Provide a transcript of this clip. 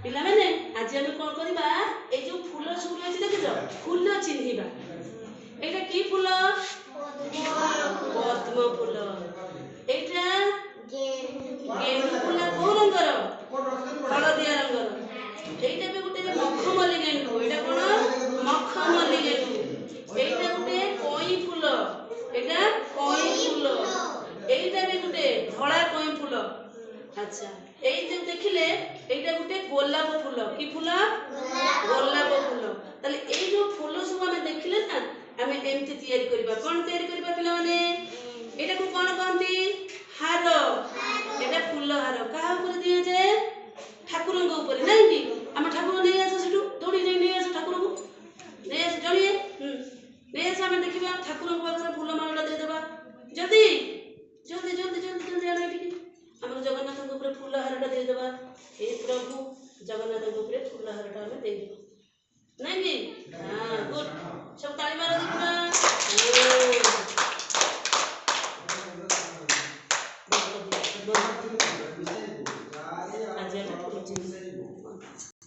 पिला माने आज हम कोन करबा ए जो फूल सब रही देखिछ फूल चिन्हिबा एटा की फूल पद्म फूल एटा गेंडू फूल को रंगर हलदिया रंगर एटा भी गोटे मखमली गेंडू एटा कोन मखमली गेंडू एटा गोटे कोई फूल एटा कोई फूल एटा भी गोटे धला कोई फूल अच्छा एई जो देखिले एटा गोटे गोलाप फूल की फूल गोलाप फूल ताले एई जो फूल सब हमें देखिले ना हमें एमती तैयारी करबा कोन तैयारी करबा पिला माने एटा को कोन कहंती हार एटा फूल हार का ऊपर दिया जाए ठाकुर को ऊपर नहीं कि हम ठाकुर नहीं आसो सेटू दौड़ी जाई नहीं आसो ठाकुर को नहीं आसो जणिए नहीं आसो हमें देखिबा ठाकुर को पाखरे फूल माला दे देबा जल्दी जल्दी जल्दी जल्दी जल्दी आना एठी हम जगन्नाथ को ऊपर फूल हारटा दे देबा हे प्रभु जगन्नाथ को ऊपर फूल हारटा हमें दे देबा नहीं कि हां गुड सब ताली मारो देखिबा